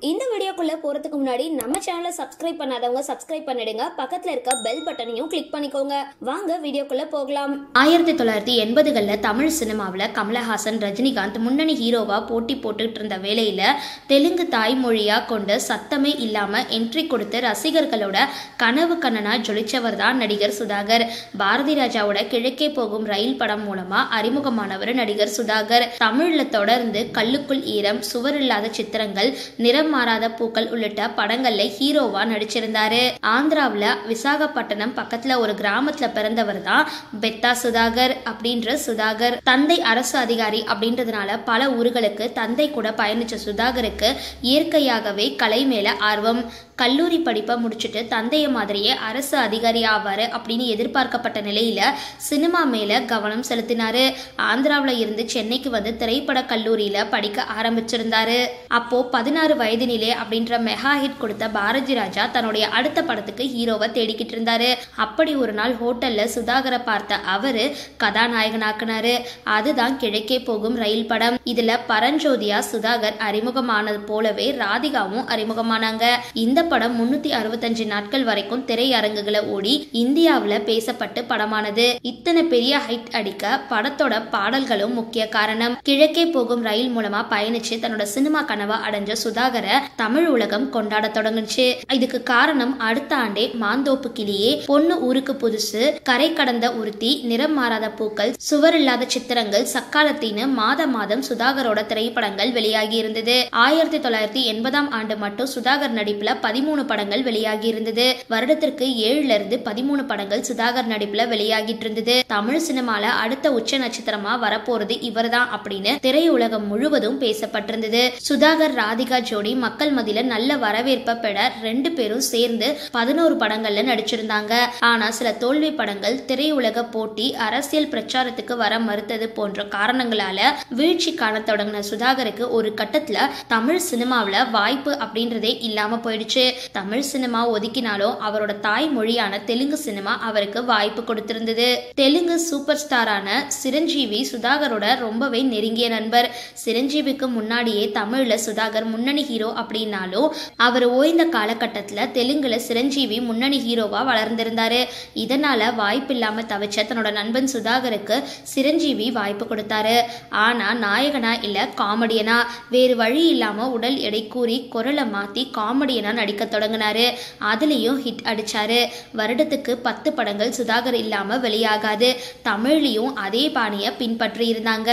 இந்த வீடியோக்குள்ள போறதுக்கு முன்னாடி நம்ம சேனலை சப்ஸ்கிரைப் பண்ணாதவங்க சப்ஸ்கிரைப் பண்ணிடுங்க. பக்கத்துல இருக்க பெல் பட்டனையும் கிளிக் பண்ணிக்கோங்க. வாங்க வீடியோக்குள்ள போகலாம். 1980களில் தமிழ் சினிமாவில் கமலஹாசன், ரஜினிகாந்த் முன்னணி ஹீரோவா போட்டி போட்டுட்டு இருந்த வேளையில தெலுங்கு தாய்மொழியா கொண்டு சத்தமே இல்லாம என்ட்ரி கொடுத்து ரசிகர்களோட கனவு கண்ணனா ஜொலிச்சவர் தான் நடிகர் சுதாகர். பாரதி ராஜாவோட கிழக்கே போகும் ரயில் படம் மூலமா அறிமுகமானவர் நடிகர் சுதாகர். தமிழ்ல தொடர்ந்து கல்லுக்குள் ஈரம், சுவர் இல்லாத சித்திரங்கள், நிறம் மாறாத பூக்கள் உள்ளிட்ட படங்கள்ல ஹீரோவா நடிச்சிருந்தாரு. ஆந்திராவில் விசாகப்பட்டினம் பக்கத்துல ஒரு கிராமத்துல பிறந்தவர் தான் பெத்தா சுதாகர் அப்படின்ற சுதாகர். தந்தை அரசு அதிகாரி அப்படின்றதுனால பல ஊர்களுக்கு தந்தை கூட பயணிச்ச சுதாகருக்கு இயற்கையாகவே கலை மேல ஆர்வம். கல்லூரி படிப்பை முடிச்சுட்டு தந்தைய மாதிரியே அரசு அதிகாரி ஆவாரு அப்படின்னு எதிர்பார்க்கப்பட்ட நிலையில சினிமா மேல கவனம் செலுத்தினாரு. ஆந்திராவில் இருந்து சென்னைக்கு வந்து திரைப்பட கல்லூரியில படிக்க ஆரம்பிச்சிருந்தாரு. அப்போ 16 வயதினிலே அப்படின்ற மெகா ஹிட் கொடுத்த பாரதி ராஜா தன்னுடைய அடுத்த படத்துக்கு ஹீரோவை தேடிக்கிட்டு இருந்தாரு. அப்படி ஒரு நாள் ஹோட்டல்ல சுதாகரை பார்த்த அவரு கதாநாயகனாக்குனாரு. அதுதான் கிழக்கே போகும் ரயில் படம். இதுல பரஞ்சோதியா சுதாகர் அறிமுகமானது போலவே ராதிகாவும் அறிமுகமானாங்க. இந்த படம் 365 நாட்கள் வரைக்கும் திரையரங்குகளை ஓடி இந்தியாவில் பேசப்பட்டு படமானது. இத்தனை பெரிய ஹைட் அடிக்க படத்தோட பாடல்களும் முக்கிய காரணம். கிழக்கே போகும் ரயில் மூலமா பயணிச்சு தன்னோட சினிமா கனவை அடைஞ்ச சுதாகரை தமிழ் உலகம் கொண்டாட தொடங்குச்சு. இதுக்கு காரணம் அடுத்த ஆண்டே மாந்தோப்பு கிளியே, பொண்ணு ஊருக்கு புதுசு, கரை கடந்த உருத்தி, நிறம் மாறாத பூக்கள், சுவர் இல்லாத சித்திரங்கள், சக்காலத்தின்னு மாதம் சுதாகரோட திரைப்படங்கள் வெளியாகி இருந்தது. 1980ஆம் ஆண்டு மட்டும் சுதாகர் நடிப்புல 13 படங்கள் வெளியாகி இருந்தது. வருடத்திற்கு 7ல இருந்து 13 படங்கள் சுதாகர் நடிப்புல வெளியாகிட்டு இருந்தது. தமிழ் சினிமால அடுத்த உச்ச நட்சத்திரமா வரப்போறது இவர்தான் அப்படின்னு திரையுலகம் முழுவதும் பேசப்பட்டிருந்தது. சுதாகர் ராதிகா ஜோடி மக்கள் மத்தியில நல்ல வரவேற்பை பெற 2 பேரும் சேர்ந்து 11 படங்கள்ல நடிச்சிருந்தாங்க. ஆனா சில தோல்வி படங்கள், திரையுலக போட்டி, அரசியல் பிரச்சாரத்துக்கு வர மறுத்தது போன்ற காரணங்களால வீழ்ச்சி காண தொடங்கின சுதாகருக்கு ஒரு கட்டத்துல தமிழ் சினிமாவில வாய்ப்பு அப்படின்றதே இல்லாம போயிடுச்சு. தமிழ் சினிமா ஒதுக்கினாலும் அவரோட தாய் மொழியான தெலுங்கு சினிமா அவருக்கு வாய்ப்பு கொடுத்திருந்தது. தெலுங்கு சூப்பர் ஸ்டாரான சிரஞ்சீவி சுதாகரோட ரொம்பவே நெருங்கிய நண்பர். சிரஞ்சீவிக்கு முன்னாடியே தமிழ்ல சுதாகர் முன்னணி ஹீரோ அப்படின்னாலும் அவர் ஓய்ந்த காலகட்டத்துல தெலுங்குல சிரஞ்சீவி முன்னணி ஹீரோவா வளர்ந்திருந்தாரு. இதனால வாய்ப்பு இல்லாம தவிச்ச தன்னோட நண்பன் சுதாகருக்கு சிரஞ்சீவி வாய்ப்பு கொடுத்தாரு. ஆனா நாயகனா இல்ல காமெடியனா, வேறு வழி இல்லாம உடல் எடை கூறி குரலை மாத்தி காமெடியனா நடிக்க தொடங்கினாரு. அதுலயும் ஹிட் அடிச்சாரு. வருடத்துக்கு 10 படங்கள் சுதாகர் இல்லாம வெளியாகாது. தமிழ்லயும் அதே பாணிய பின்பற்றி இருந்தாங்க.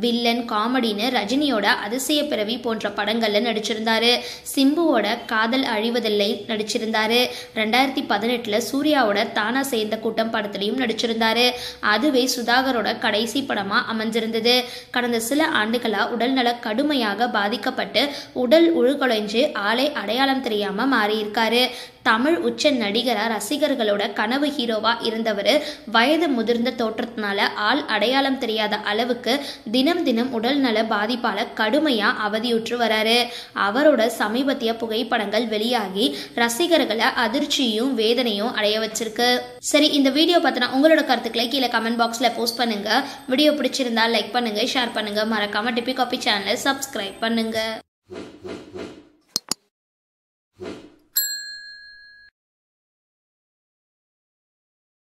வில்லன், காமெடின்னு ரஜினியோட அதிசய பிறவி போன்ற படங்கள்ல நடிச்சிருந்தாரு. சிம்புவோட காதல் அழிவதில்லை நடிச்சிருந்தாரு. 2018ல சூர்யாவோட தானா சேர்ந்த கூட்டம் படத்திலையும் நடிச்சிருந்தாரு. அதுவே சுதாகரோட கடைசி படமா அமைஞ்சிருந்தது. கடந்த சில ஆண்டுகளா உடல்நல கடுமையாக பாதிக்கப்பட்டு உடல் உள்குலைஞ்சு ஆளை அடையாளம் தெரியாம மாறியிருக்காரு. தமிழ் உச்ச நடிகரா ரசிகர்களோட கனவு ஹீரோவா இருந்தவர் வயது முதிர்ந்த தோற்றத்தினால ஆள் அடையாளம் தெரியாத அளவுக்கு தினம் உடல் நல பாதிப்பால கடுமையா அவதியுற்று வராரு. அவரோட சமீபத்திய புகைப்படங்கள் வெளியாகி ரசிகர்களை அதிர்ச்சியும் வேதனையும் அடைய வச்சிருக்கு. சரி, இந்த வீடியோ பத்தின உங்களோட கருத்துக்களை கீழே கமெண்ட் பாக்ஸ்ல போஸ்ட் பண்ணுங்க. வீடியோ பிடிச்சிருந்தா லைக் பண்ணுங்க, ஷேர் பண்ணுங்க, மறக்காம டிபி காபி சேனலை சப்ஸ்கிரைப் பண்ணுங்க.